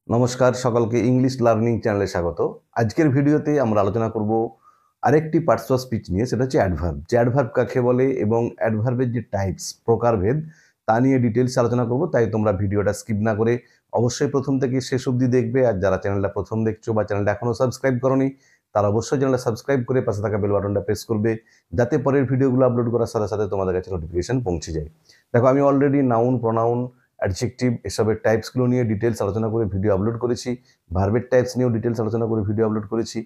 নমস্কার সকলকে English learning চ্যানেলে স্বাগত। আজকের ভিডিওতে আমরা আলোচনা করব আরেকটি পার্টস অফ স্পিচ নিয়ে, সেটা হচ্ছে অ্যাডভার্ব। যে অ্যাডভার্ব কাকে বলে এবং অ্যাডভার্বের যে টাইপস, প্রকারভেদ, তা নিয়ে ডিটেলস আলোচনা করব। তাই তোমরা ভিডিওটা স্কিপ না করে অবশ্যই প্রথম থেকে শেষ অবধি দেখবে। আর যারা চ্যানেলটা প্রথম দেখছো বা চ্যানেলটা এখনও সাবস্ক্রাইব করোনি, তারা অবশ্যই চ্যানেলটা সাবস্ক্রাইব করে পাশে থাকা বেল বাটনটা প্রেস করবে, যাতে পরের ভিডিওগুলো আপলোড করার সাথে সাথে তোমাদের কাছে নোটিফিকেশন পৌঁছে যায়। দেখো, আমি অলরেডি নাউন, প্রোনাউন, অ্যাডজেক্টিভ এসবের টাইপসগুলো নিয়ে ডিটেলস আলোচনা করে ভিডিও আপলোড করেছি। ভার্বের টাইপস নিয়েও ডিটেলস আলোচনা করে ভিডিও আপলোড করেছি।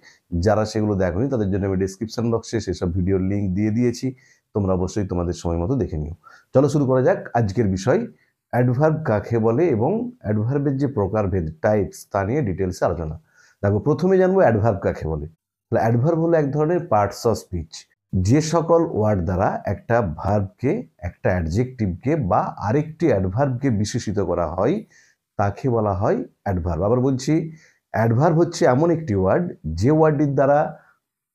যারা সেগুলো দেখোনি তাদের জন্য আমি ডিসক্রিপশন বক্সে সেসব ভিডিওর লিঙ্ক দিয়ে দিয়েছি। তোমরা অবশ্যই তোমাদের সময় মতো দেখে নিও। চলো শুরু করা যাক আজকের বিষয়, অ্যাডভার্ব কাকে বলে এবং অ্যাডভার্বের যে প্রকারভেদ, টাইপস, তা নিয়ে ডিটেলসে আলোচনা। দেখো, প্রথমে জানবো অ্যাডভার্ব কাকে বলে। তাহলে অ্যাডভার্ব হলো এক ধরনের পার্টস অফ স্পিচ। যে সকল ওয়ার্ড দ্বারা একটা ভার্বকে, একটা অ্যাডজেক্টিভকে বা আরেকটি অ্যাডভার্বকে বিশেষিত করা হয় তাকে বলা হয় অ্যাডভার্ব। আবার বলছি, অ্যাডভার্ব হচ্ছে এমন একটি ওয়ার্ড যে ওয়ার্ডটির দ্বারা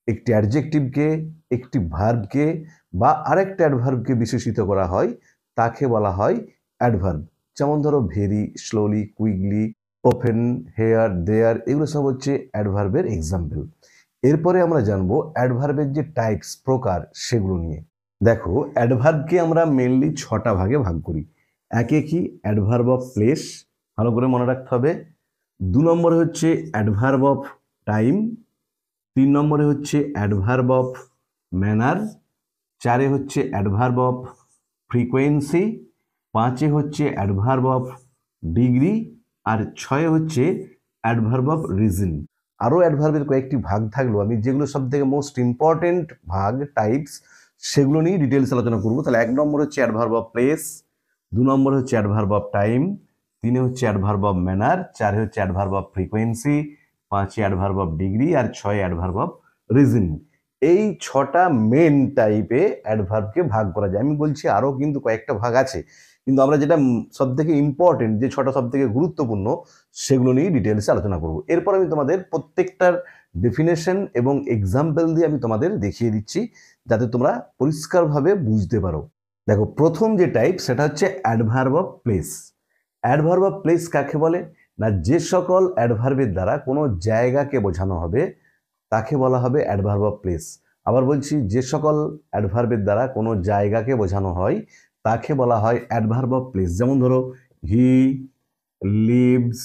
একটি অ্যাডজেক্টিভকে, একটি ভার্বকে বা আরেকটা অ্যাডভার্বকে বিশেষিত করা হয় তাকে বলা হয় অ্যাডভার্ব। যেমন ধরো very, slowly, quickly, open, here, there, এগুলো সব হচ্ছে অ্যাডভার্বের এক্সাম্পল। এরপরে আমরা জানবো অ্যাডভার্বের যে টাইপস, প্রকার, সেগুলো নিয়ে। দেখো, অ্যাডভার্বকে আমরা মেনলি 6টা ভাগে ভাগ করি। একে কি অ্যাডভার্ব অফ প্লেস, ভালো করে মনে রাখতে হবে। 2 নম্বরে হচ্ছে অ্যাডভার্ব অফ টাইম। 3 নম্বরে হচ্ছে অ্যাডভার্ব অফ ম্যানার। 4 হচ্ছে অ্যাডভার্ব অফ ফ্রিকোয়েন্সি। 5 হচ্ছে অ্যাডভার্ব অফ ডিগ্রি। আর 6 হচ্ছে অ্যাডভার্ব অফ রিজন। আরও অ্যাডভার্বের কয়েকটি ভাগ থাকলেও আমি যেগুলো সব থেকে মোস্ট ইম্পর্টেন্ট ভাগ, টাইপস, সেগুলো নিয়ে ডিটেলস আলোচনা করবো। তাহলে 1 নম্বর হচ্ছে অ্যাডভার্ব অফ প্লেস, 2 নম্বর হচ্ছে অ্যাডভার্ব অফ টাইম, 3 হচ্ছে অ্যাডভার্ব অফ ম্যানার, 4 হচ্ছে adverb of frequency, 5 adverb of degree আর 6 অ্যাডভার্ব অফ রিজন। এই 6টা মেন টাইপে অ্যাডভার্বকে ভাগ করা যায়। আমি বলছি আরও কিন্তু কয়েকটা ভাগ আছে, কিন্তু আমরা যেটা সব থেকে ইম্পর্টেন্ট, যে 6টা সব থেকে গুরুত্বপূর্ণ, সেগুলো নিয়ে ডিটেলসে আলোচনা করব। এরপর আমি তোমাদের প্রত্যেকটার ডেফিনেশন এবং এক্সাম্পল দিয়ে আমি তোমাদের দেখিয়ে দিচ্ছি, যাতে তোমরা পরিষ্কারভাবে বুঝতে পারো। দেখো, প্রথম যে টাইপ সেটা হচ্ছে adverb of place. Adverb of place কাকে বলে না, যে সকল অ্যাডভার্বের দ্বারা কোনো জায়গাকে বোঝানো হবে তাকে বলা হবে অ্যাডভার্ব অফ প্লেস। আবার বলছি, যে সকল অ্যাডভার্বের দ্বারা কোনো জায়গাকে বোঝানো হয় তাকে বলা হয় অ্যাডভার্ব অফ প্লেস। যেমন ধরো, হি লিভস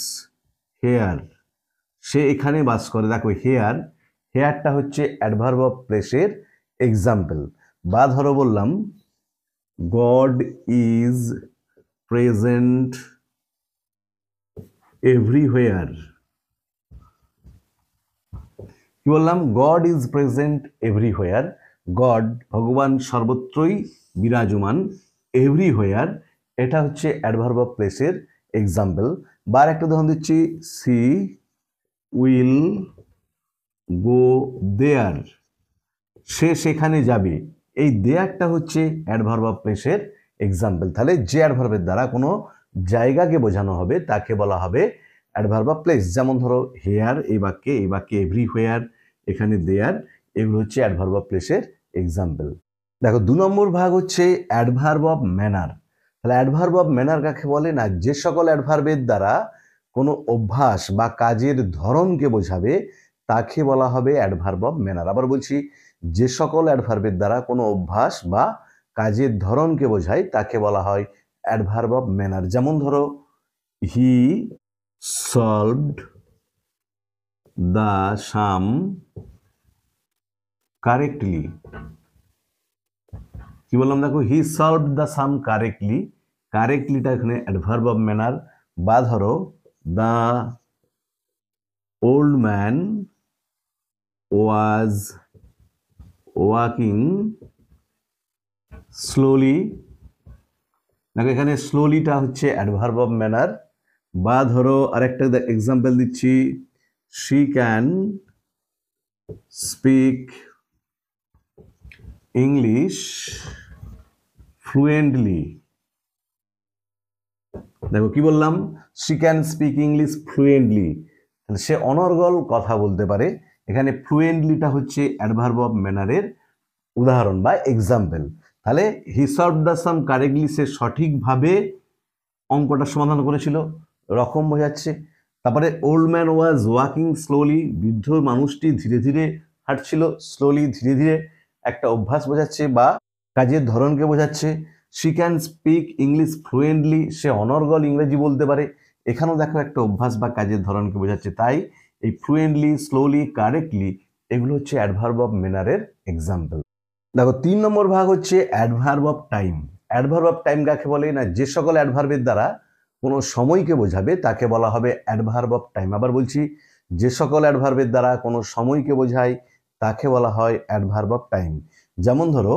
হেয়ার, সে এখানে বাস করে। দেখো, হেয়ার, হেয়ারটা হচ্ছে অ্যাডভার্ব অফ প্লেসের এক্সাম্পল। বা ধরো বললাম, গড ইজ প্রেজেন্ট এভরিওয়্যার। কি বললাম? God is present everywhere. God, ভগবান, সর্বত্রই বিরাজমান। এভরিওয়্যার, এটা হচ্ছে অ্যাডভার্ব অফ প্লেসের এক্সাম্পল। বা একটা উদাহরণ দিচ্ছি, সি উইল গো দেয়ার, সে সেখানে যাবে। এই দেয়ারটা হচ্ছে অ্যাডভার্ব অফ প্লেসের এক্সাম্পল। তাহলে যে অ্যাডভার্বের দ্বারা কোনো জায়গাকে বোঝানো হবে তাকে বলা হবে অ্যাডভার্ব অফ প্লেস। যেমন ধরো, হেয়ার এই বাক্যে এভরিওয়্যার, এখানে দেয়ার, এগুলো হচ্ছে অ্যাডভার্ব অফ প্লেসের এক্সাম্পল। দেখো, 2 নম্বর ভাগ হচ্ছে অ্যাডভার্ব অফ ম্যানার। তাহলে অ্যাডভার্ব অফ ম্যানার কাকে বলে না, যে সকল অ্যাডভার্বের দ্বারা কোনো অভ্যাস বা কাজের ধরনকে বোঝাবে তাকে বলা হবে অ্যাডভার্ব অফ ম্যানার। আবার বলছি, যে সকল অ্যাডভার্বের দ্বারা কোনো অভ্যাস বা কাজের ধরনকে বোঝায় তাকে বলা হয় অ্যাডভার্ব অফ ম্যানার। যেমন ধরো, হি সলভড দ্য সাম কারেক্টলি। কি বললাম? দেখো, হি সলভড দ্য সাম কারেক্টলি, কারেক্টলিটা এখানে অ্যাডভার্ব অফ ম্যানার। বা ধরো, the old man was walking slowly. দেখো, এখানে স্লোলিটা হচ্ছে অ্যাডভার্ব অফ ম্যানার। বা ধরো, আরেকটা এক্সাম্পল দিচ্ছি, she can speak English fluently. দেখো, কি বললাম? She can speak English fluently, সে অনর্গল কথা বলতে পারে। এখানে ফ্লুয়েন্টলিটা হচ্ছে অ্যাডভার্ব অফ ম্যানারের উদাহরণ বা এক্সাম্পল। তাহলে হি সলভড দ্য সাম কারেক্টলি, সে সঠিকভাবে অঙ্কটা সমাধান করেছিল, রকম বোঝাচ্ছে। তারপরে old man was walking slowly, বৃদ্ধ মানুষটি ধীরে ধীরে হাঁটছিল। স্লোলি ধীরে ধীরে একটা অভ্যাস বোঝাচ্ছে বা কাজের ধরনকে বোঝাচ্ছে। She can speak English fluently, সে অনর্গল ইংরেজি বলতে পারে। এখানেও দেখো একটা অভ্যাস বা কাজের ধরনকে বোঝাচ্ছে। তাই এই ফ্লুয়েন্টলি, স্লোলি, কারেক্টলি এগুলো হচ্ছে অ্যাডভার্ব অফ ম্যানারের এক্সাম্পল। দেখো 3 নম্বর ভাগ হচ্ছে adverb of time. Adverb of time কাকে বলে? না, যে সকল অ্যাডভার্বের দ্বারা কোনো সময়কে বোঝাবে তাকে বলা হবে অ্যাডভার্ব অফ টাইম। আবার বলছি, যে সকল অ্যাডভার্বের দ্বারা কোনো সময়কে বোঝায় তাকে বলা হয় অ্যাডভার্ব অফ টাইম। যেমন ধরো,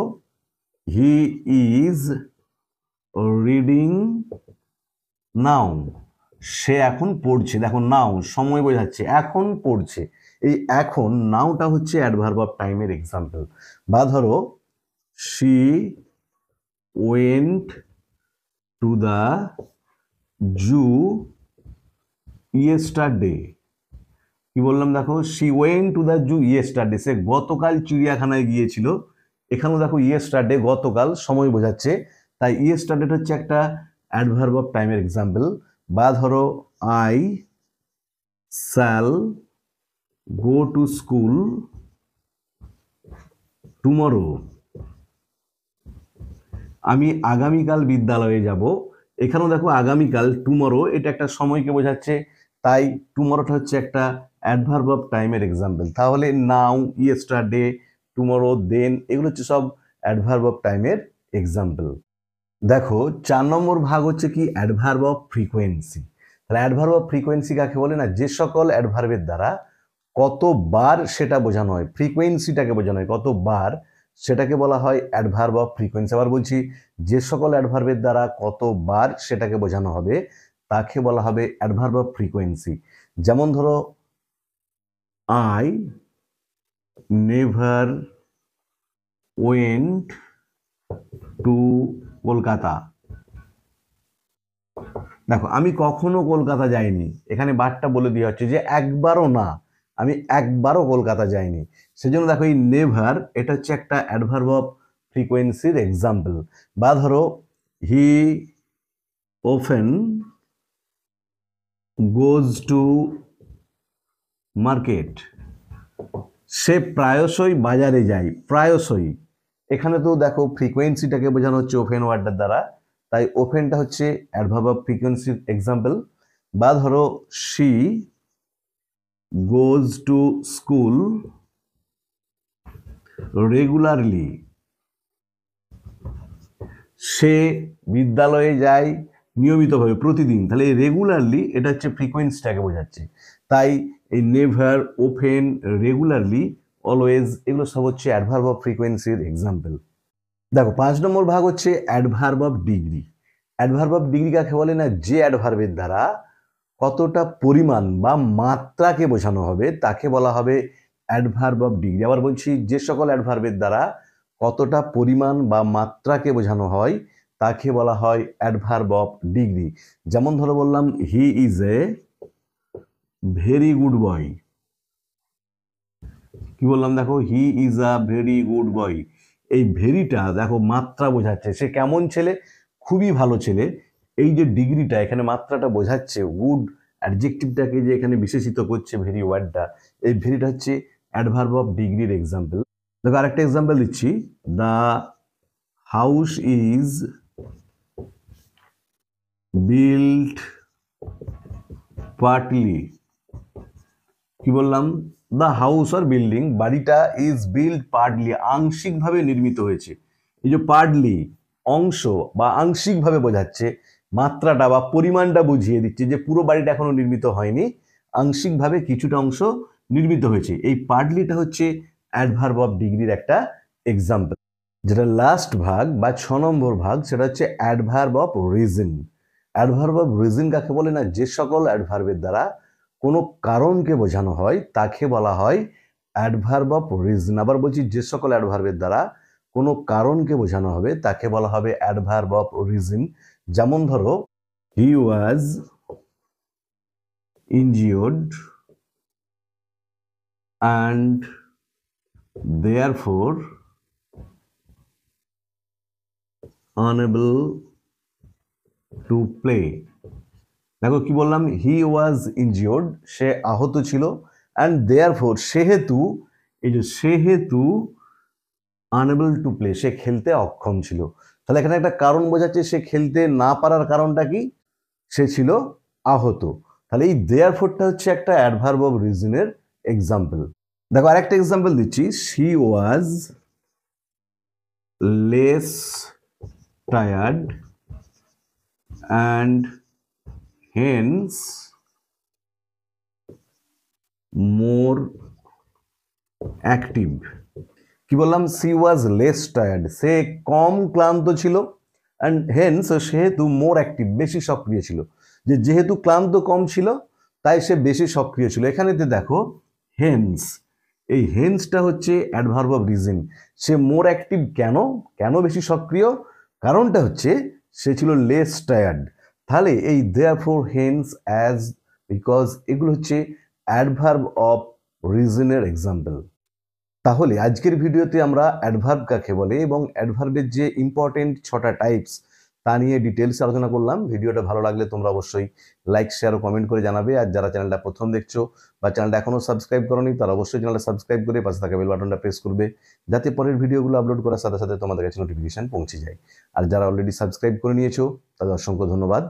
হি ইজ রিডিং নাও, সে এখন পড়ছে। দেখো নাও সময় বোঝাচ্ছে, এখন পড়ছে। এই এখন নাওটা হচ্ছে অ্যাডভার্ব অফ টাইমের এক্সাম্পল। বা ধরো, she went to the zoo yesterday. কি বললাম দেখো, she went to the zoo yesterday, সে গতকাল চিড়িয়াখানায় গিয়েছিল। এখানেও দেখো ইয়েস্টারডে গতকাল সময় বোঝাচ্ছে, তাই ইয়েস্টারডে হচ্ছে একটা অ্যাডভার্ব অফ টাইমের এক্সাম্পল। বা ধরো, I shall go to school tomorrow, আমি আগামীকাল বিদ্যালয়ে যাব। এখানেও দেখো আগামীকাল, টুমরো এটা একটা সময়কে বোঝাচ্ছে, তাই টুমরোটা হচ্ছে একটা অ্যাডভার্ব অফ টাইমের এক্সাম্পল। তাহলে নাও, ইয়েস্টারডে, টুমরো, দেন এগুলো হচ্ছে সব অ্যাডভার্ব অফ টাইমের এক্সাম্পল। দেখো 4 নম্বর ভাগ হচ্ছে কি অ্যাডভার্ব অফ ফ্রিকোয়েন্সি। তাহলে অ্যাডভার্ব অফ ফ্রিকোয়েন্সি কাকে বলে? না, যে সকল অ্যাডভার্বের দ্বারা কতবার সেটা বোঝানো হয়, ফ্রিকোয়েন্সিটাকে বোঝানো হয় কতবার, সেটাকে বলা হয় অ্যাডভার্ব অফ ফ্রিকোয়েন্সি। আবার বলছি, যে সকল অ্যাডভার্বের দ্বারা কতবার সেটাকে বোঝানো হবে তাকে বলা হবে অ্যাডভার্ব অফ ফ্রিকোয়েন্সি। যেমন ধরো, I never went to Kolkata. দেখো আমি কখনো কলকাতা যাইনি, এখানে বারটা বলে দেওয়া হচ্ছে যে একবারও না, আমি একবারও কলকাতা যাইনি। সেজন্য দেখো এই নেভার এটা হচ্ছে একটা অ্যাডভার্ব অফ ফ্রিকোয়েন্সির এক্সাম্পল। বা ধরো, হি ওফেন গোজ টু মার্কেট, সে প্রায়শই বাজারে যায়। প্রায়শই এখানে তো দেখো ফ্রিকোয়েন্সিটাকে বোঝানো হচ্ছে ওফেন ওয়ার্ডটার দ্বারা, তাই ওফেনটা হচ্ছে অ্যাডভার্ব অফ ফ্রিকোয়েন্সির এক্সাম্পল। বা ধরো, she goes to school regularly, সে বিদ্যালয়ে যায় নিয়মিতভাবে, প্রতিদিন। তাহলে এই রেগুলারলি এটা হচ্ছে ফ্রিকোয়েন্সিটাকে বোঝাচ্ছে। তাই এই নেভার, ওফেন, রেগুলারলি, অলওয়েজ এগুলো সব হচ্ছে অ্যাডভার্ব অফ ফ্রিকোয়েন্সির এক্সাম্পল। দেখো 5 নম্বর ভাগ হচ্ছে adverb of degree. Adverb of degree কাকে বলে? না, যে অ্যাডভার্বের দ্বারা কতটা পরিমাণ বা মাত্রাকে বোঝানো হবে তাকে বলা হবে অ্যাডভার্ব অফ ডিগ্রি। আবার বলছি, যে সকল অ্যাডভার্বের দ্বারা কতটা পরিমাণ বা মাত্রাকে বোঝানো হয় তাকে বলা হয় অ্যাডভার্ব অফ ডিগ্রি। যেমন ধরো বললাম, he is a very good boy. কি বললাম দেখো, he is a very good boy. এই ভেরিটা দেখো মাত্রা বোঝাচ্ছে, সে কেমন ছেলে? খুবই ভালো ছেলে। এই যে ডিগ্রিটা এখানে মাত্রাটা বোঝাচ্ছে, গুড অ্যাডজেক্টিভটাকে যে এখানে বিশেষিত করছে ভেরি ওয়ার্ডটা, এই ভেরিটা হচ্ছে অ্যাডভার্ব অফ ডিগ্রির এক্সাম্পল। দেখো আরেকটা এক্সাম্পল দিচ্ছি, the house is built partly. কি বললাম? দ্য হাউস আর বিল্ডিং, বাড়িটা ইজ বিল্ট পার্টলি, আংশিকভাবে নির্মিত হয়েছে। এই যে পার্টলি অংশ বা আংশিকভাবে বোঝাচ্ছে, মাত্রাটা বা পরিমাণটা বুঝিয়ে দিচ্ছে যে পুরো বাড়িটা এখনো নির্মিত হয়নি, আংশিকভাবে কিছুটা অংশ নির্মিত হয়েছে। এই পার্টলিটা হচ্ছে অ্যাডভার্ব অফ ডিগ্রির একটা এক্সাম্পল। যেটা লাস্ট ভাগ বা 6 নম্বর ভাগ, সেটা হচ্ছে adverb of reason. Adverb of reason কাকে বলে? না, যে সকল অ্যাডভার্বের দ্বারা কোনো কারণকে বোঝানো হয় তাকে বলা হয় অ্যাডভার্ব অফ রিজন। আবার বলছি, যে সকল অ্যাডভার্বের দ্বারা কোনো কারণকে বোঝানো হবে তাকে বলা হবে অ্যাডভার্ব অফ রিজন। যেমন ধরো, he was injured and therefore unable to play. দেখো কি বললাম, হি ওয়াজ ইনজিওর্ড, সে আহত ছিল, অ্যান্ড দেয়ারফোর সেহেতু, এই যে সেহেতু আনএবল টু প্লে, সে খেলতে অক্ষম ছিল। তাহলে এখানে একটা কারণ বোঝাচ্ছে, সে খেলতে না পারার কারণটা কি, সে ছিল আহত। তাহলে এই দেয়ারফোরটা হচ্ছে একটা অ্যাডভার্ব অফ রিজনের এক্সাম্পল। দেখো আরেকটা এক্সাম্পল দিচ্ছি, she was less tired and hence more active. কি বললাম, সি ওয়াজ লেস টায়ার্ড, সে কম ক্লান্ত ছিল, অ্যান্ড হেন্স সেহেতু মোর অ্যাক্টিভ, বেশি সক্রিয় ছিল। যেহেতু ক্লান্ত কম ছিল তাই সে বেশি সক্রিয় ছিল। এখানেতে দেখো হেন্স, এই হেন্সটা হচ্ছে adverb of reason. Say more active কেন, কেন বেশি সক্রিয়, কারণটা হচ্ছে সে ছিল লেস টায়ার্ড। তাহলে এই দেয়ারফোর হেন্স অ্যাজ, বিকজ, এগুলো হচ্ছে অ্যাডভার্ব অফ রিজনের এক্সাম্পল। তাহলে আজকের ভিডিওতে আমরা অ্যাডভার্ব কাকে বলে এবং অ্যাডভার্বের যে ইম্পর্টেন্ট 6টা টাইপস তা নিয়ে ডিটেলস আলোচনা করলাম। ভিডিওটা ভালো লাগলে তোমরা অবশ্যই লাইক, শেয়ার ও কমেন্ট করে জানাবে। আর যারা চ্যানেলটা প্রথম দেখছো বা চ্যানেলটা এখনও সাবস্ক্রাইব করোনি, তারা অবশ্যই চ্যানেলটা সাবস্ক্রাইব করে পাশে থাকা বেল বাটনটা প্রেস করবে, যাতে পরের ভিডিওগুলো আপলোড করার সাথে সাথে তোমাদের কাছে নোটিফিকেশন পৌঁছে যায়। আর যারা অলরেডি সাবস্ক্রাইব করে নিয়েছো তাদের অসংখ্য ধন্যবাদ,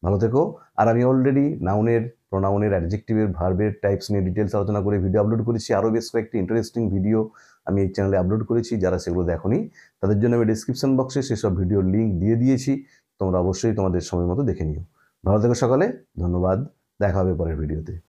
ভালো থেকো। আর আমি অলরেডি নাউনের, প্রোনাউনের, অ্যাডজেক্টিভের, ভার্বের টাইপস নিয়ে ডিটেলস আলোচনা করে ভিডিও আপলোড করেছি। আরও বেশ কয়েকটি ইন্টারেস্টিং ভিডিও আমি এই চ্যানেলে আপলোড করেছি। যারা সেগুলো দেখোনি তাদের জন্য আমি ডিসক্রিপশন বক্সে সেসব ভিডিওর লিঙ্ক দিয়ে দিয়েছি, তোমরা অবশ্যই তোমাদের সময় মতো দেখে নিও। ভালো থেকো সকালে, ধন্যবাদ, দেখা হবে পরের ভিডিওতে।